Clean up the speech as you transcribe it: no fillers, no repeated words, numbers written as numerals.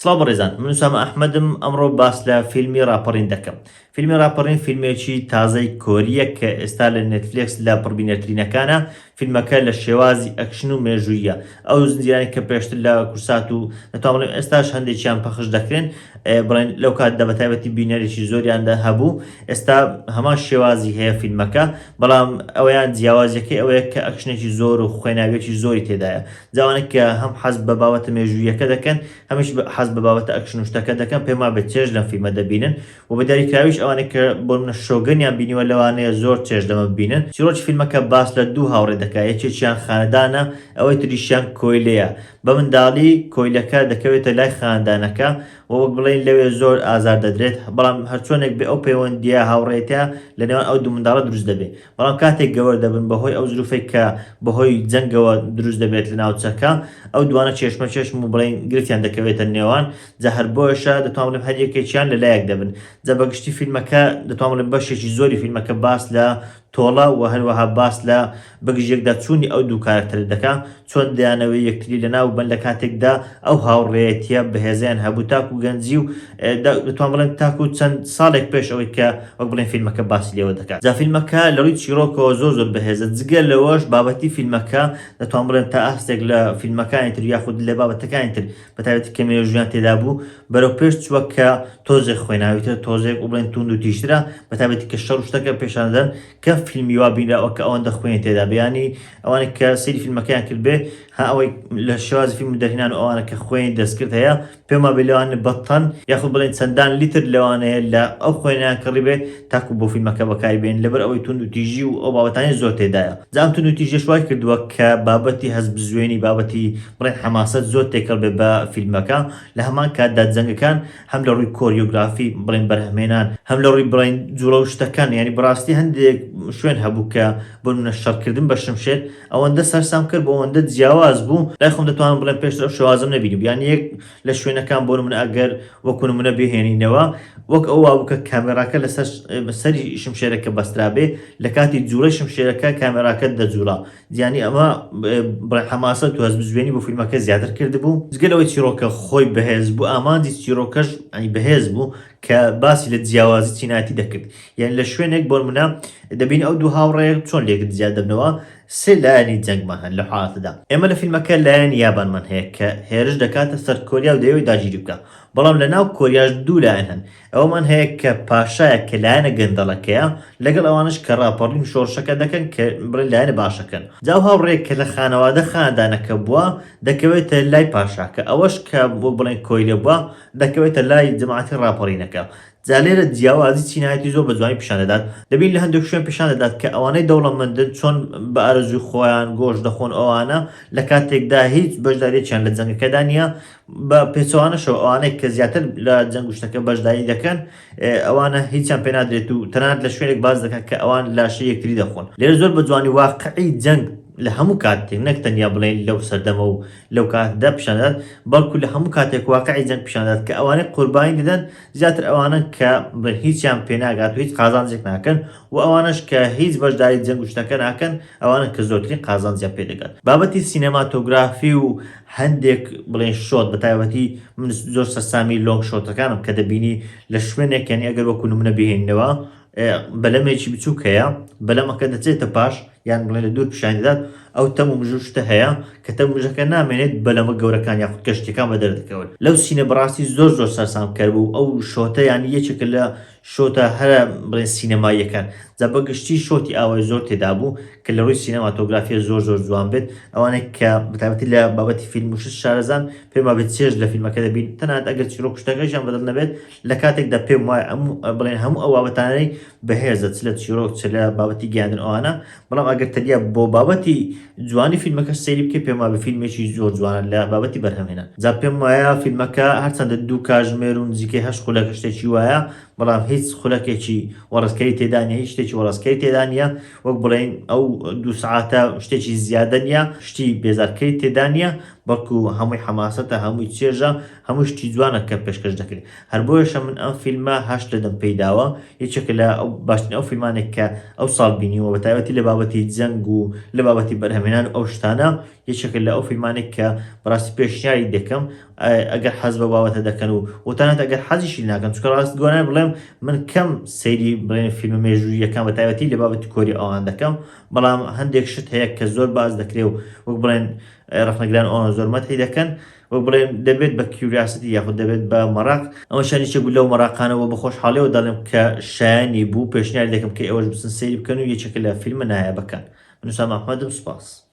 سڵاو بەڕێزان، من ئوسامە ئەحمەدم. ئەمڕۆ باس لە فیلمی راپەڕین دەکەم. فیلمی راپەڕین فیلمێکی تازەی کۆریە کە ئێستا لە نێتفلیکس لە پڕبینەرترینەکانە. فیلمەکە لە شێوازی ئەکشن و مێژوویە. ئەو زنجیرانی کە پێشتر لە کورسات و دەتوانم بڵێم ئێستاش هەندێکیان پەخش دەکرێن، بڵێن لەو کاتدا بەتایبەتی بینەرێکی زۆریاندا هەبوو. ئێستا هەمان شێوازی هەیە فیلمەکە، بەڵام ئەویان جیاوازیەکەی ئەوەیە کە ئەکشنێکی زۆر و خوێناویەکی زۆری تێدایە. جاوانێک کە هەم حەز بە بابەتە مێژوویەکە دەکەن، هەمیش حەز بە بابەتە ئەکشن و شتەکە دەکەن، پێما بێت چێژ لەم فیلمە دەبینن و بەداریکراویش ئەوانەی کە بۆ منە شۆگەنیان بینیوە لەوانەیە زۆر چێژ لەمە ببینن. چیرۆکی فیلمەکە باس لە دوو هاوڕێ دەکات، یەکێکیان خانەدانە، ئەوەی تریشیان کۆیلەیە. بە منداڵی کۆیلەکە دەکەوێتە لای خاندانەکە و وەک بڵێن لەوێ زۆر ئازار دەدرێت، بەڵام هەرچۆنێک بێ ئەو پەیوەندیە هاوڕێتە لە نێوان ئەو دوو منداڵە دروست دەبێت. بەڵام کاتێک گەوەر دەبن بەهۆی ئەو زروفەی کە بەهۆی جەنگەوە دروست دەبێت لە ناوچەکە، ئەو دوانە چێشمە چێشم و بڵێن گرفتیان دەکەوێتە نێوان. جا هەر بۆیشە دەتوانم بڵێم هەر یەکێکیان لەلایەک دەبن. جا بەگشتی فیلمەکە دەتوانم بڵێم بەشێکی زۆری فیلمەکە باس لە تۆڵە و هەروەها باس لە بەگژێکدا چوونی ئەو دوو کارکتەر دەکات، چۆن دەیانەوەی یەکتری لەناو بن لە کاتێکدا ئەو هاوڕێیەتیە بەهێزیان هەبوو تاکو و گەنجی و دەتوان بڵێن تاکو چەند ساڵێک پێش ئەوەی کە وەک بڵێن فیلمەکە باسی لێوە دەکات. جا فیلمەکە لە ڕووی چیرۆکەوە زۆر بەهێزە. جگە لەوەش بابەتی فیلمەکە دەتوان بڵێن تا ئاستێک لە فیلمەکانی تر یاخود لە بابەتەکانی تر بەتایبەتی کە مێژوویان تێدا بوو بەرەو پێش چووە کە تۆزێک خوێناویتە، تۆزێک و بڵێن توند و تیشترە، بەتایبەتی کە شەڕ و شتەکە پێشاندەن کە فیلمی وا بینراوە کە ئەوەندە خوێن تێدا بەیانی ئەوانێک کە سەیری فیلمەکەیان کرد بێ ها ئەوەی لە شێوازی فیلم دەرهێنان و ئەوانە کە خوێنی دەستکرد هەیە پێما بێ لەوانە بەتەن یاخود بڵێن چەندان لیتر لەوانەیە لە ئەو خوێنیان کڕی بێ تاکو بۆ فیلمەکە بەکاری بێن لەبەر ئەوەی تند و تیژی و ئەو بابەتانی زۆر تێدایە. جا ئەم تند و تیژیش وای کردووە کە بابەتی هەست بزوێنی بابەتی بڵێن حەماسەت زۆر تێکەڵ بێ بە فیلمەکە. لە هەمان کاتدا جەنگەکان هەم لە ڕووی کۆریۆگرافی بڵێن بەرهەمێنان، هەم لە ڕووی بڵێن جوڵە و شتەکان، یعنی بەڕاستی هەندێک شوێن هەبوو کە بۆ منە شەڕکردن بە شمشێر ئەوەندە سەرسام کرد بۆ ئەوەندە جیاواز بوو لای خۆم دەتوانم بڵێن پێشتر ئەو شێوازم نەبینی. یان یەک لە شوێنەکان بۆ منە ئەگەر وەکو نمونە بهێنینەوە وەک ئەو وابوو کە کامێراکە لەسەر سەری شمشێرەکە بەسترا بێ، لە کاتی جوڵەی شمشێرەکە کامێراکە دەجوڵا. دیانی ئەمە حەماسەت و هەست بزوێنی بۆ فیلمەکە زیاتر کردبوو. جگەلەوەی چیرۆکە خۆی بەهێز بوو، ئامانجی چیرۆکەش بەهێز بوو کە باسی لە جیاوازی چیناتی دەکرد. یعنی لە شوێنێک بۆ منە دەبین ئەو دوو هاوڕێ چۆن لێکت زیاد دەبنەوە سێ لایەنی جەنگمان هەن لە حاڵەتەدا. ئێمە لە فیلمەکە لایەن یابانمان هەیە کە هێرش دەکاتە سەر کۆریا و دەیەوەی داگیری بکە، بەڵام لە ناو کۆریاش دوو لایەن هەن. ئەومان هەیە کە پاشایە کە لایەنە گەندەڵەکەیە، لەگەڵ ئەوانش کە ڕاپەڕین شۆڕشەکە دەکەن کە بڵێن لایەنە باشەکەن. جا هاوڕێک کە لە خانەوادە خاندانەکە بووە دەکەوێتە لای پاشاکە، ئەوەش کە بۆ بڵێن کۆیلە بووە دەکەوێتە لای جەماعەتی ڕاپەڕینەکە. جا لێرە جیاوازی چینایەتی زۆر بە جوانی پیشان دەدات. دەبین لە هەندێک شوێن پیشان دەدات کە ئەوانەی دەوڵەمەندن چۆن بە ئارەزوی خۆیان گۆشت دەخۆن، ئەوانە لە کاتێکدا هیچ بەشداریەکیان لە جەنگەکەدا نییە. بە پێچەوانەشەوە ئەوانەی کە زیاتر لە جەنگ و شتەکە بەشداری دەکەن ئەوانە هیچیان پێ نادرێت و تەنانەت لە شوێنێک باز دەکات کە ئەوان لاشەی یەکتری دەخۆن. لێرە زۆر بە جوانی واقعی جەنگ لە هەموو کاتێک نەک تەنیا بڵێن لەو سەردەمە و لەو کاتدا پیشاندات، بەڵکو لە هەموو کاتێک واقعی جەنگ پیشاندات کە ئەوانەی قوربانی دەدەن زیاتر ئەوانن کە بڵێن هیچیان پێ ناگات و هیچ قازانجێک ناکەن و ئەوانش کە هیچ بەشداری جەنگ و شتەکە ناکەن ئەوانن کە زۆرترین قازانجیان پێ دەگات. بابەتی سینەماتۆگرافی و هەندێک بڵێن شۆت بەتایبەتی من زۆر سەرسامی لۆنگ شۆتەکانم کە دەبینی لە شوێنێک یعنی ئەگەر وەکو نمونە بهێننەوە بەلەمێکی بچووک هەیە، بەلەمەکە دەچێتە پاش یان بڵێن لە دوور پیشانی دەدات ئەو تەم و مژوو شتە هەیە کە تەم مژەکە نامێنێت بەلەمە گەورەکان یاخود کەشتەکان بە دەردەکەون. لەو سینە بەڕاستی زۆر سەرسامکەر بوو. ئەو شۆتە یانی یەکێکە لە شۆتە هەرە بڵێن سینەماییەکان. جا بەگشتی شۆتی ئاوای زۆر تێدا بوو کە لە ڕووی سینەماتۆگرافیە زۆر جوان بێت. ئەوانێک کە بەتایبەتی لە بابەتی فیلم و شارەزان پێما بێت چێژ لە فیلمەکە دەبین، تەنانەت ئەگەر چیرۆک شتەکەیشیان بەدڵ نەبێت لە کاتێکدا پێم وایە بڵێن هەموو ئەو بابەتانەی بەهێزە چ لە چیرۆک چ لە بابەتی گیاندن ئەوانە، بەڵام ئەگەر تەنیا بۆ بابەتی جوانی فیلمەکە سەیری بکە پێما بە فیلمێکی زۆر جوانە لە بابەتی بەرهەمهێنان. جا پێم وایە فیلمەکە هەرچەندە دوو کاتژمێر و نزیکەی 8 خولەکە شتێکی وایە، بەڵام هیچ خولەکێکی وەڕستکەری تێدا نیە، هیچ شتێکی وەڕستکەری تێدا نیە. وەک بڵێن ئەو 2 ساعاتە شتێکی زیادە نیە، شتی بێزارکەری تێدا نیە، بەڵکو هەمووی حەماسەتە، هەمووی چێژە، هەموو شتی جوانە کە پێشکەش دەکرێت. هەر بۆیەشە من ئەم فیلمە 8 لە 10 پێداوە. یەکێکە لە ئەو باشترین ئەو فیلمانێک کە ئەو ساڵ بینیوە بەتایبەتی لە بابەتی جەنگ و لە بابەتی بەرهەمهێنان ئەو شتانە یەکێکە لە ئەو فیلمانێک کە بەڕاستی پێشنیاری دەکەم ئەگەر حەز بە بابەتە دەکەن و تەنانەت ئەگەر حەزیشی ناکەن، چونکە ڕاست گۆران بڵێم من کەم سەیری بڵێن فیلمە مێژووییەکان بە تایبەتی لە بابەتی کۆری ئەوان دەکەم، بەڵام هەندێک شت هەیە کە زۆر باز دەکرێ و وەک بڵێن ڕخنەگران ئەوان زۆر مەتحی دەکەن، وەک بڵێن دەبێت بە کیوریاسیتی یاخود دەبێت بە مەراق، ئەوە شانێکێک بوو لەو مەراقانەوە بە خۆشحاڵیەوە دەڵێم کە شایانی بوو، پێشنیاری دەکەم کە ئێوەش بچن سەیری بکەن و یەکێکە لە فیلمە نایابەکان. من وسام ئەحمەدم، سوپاس.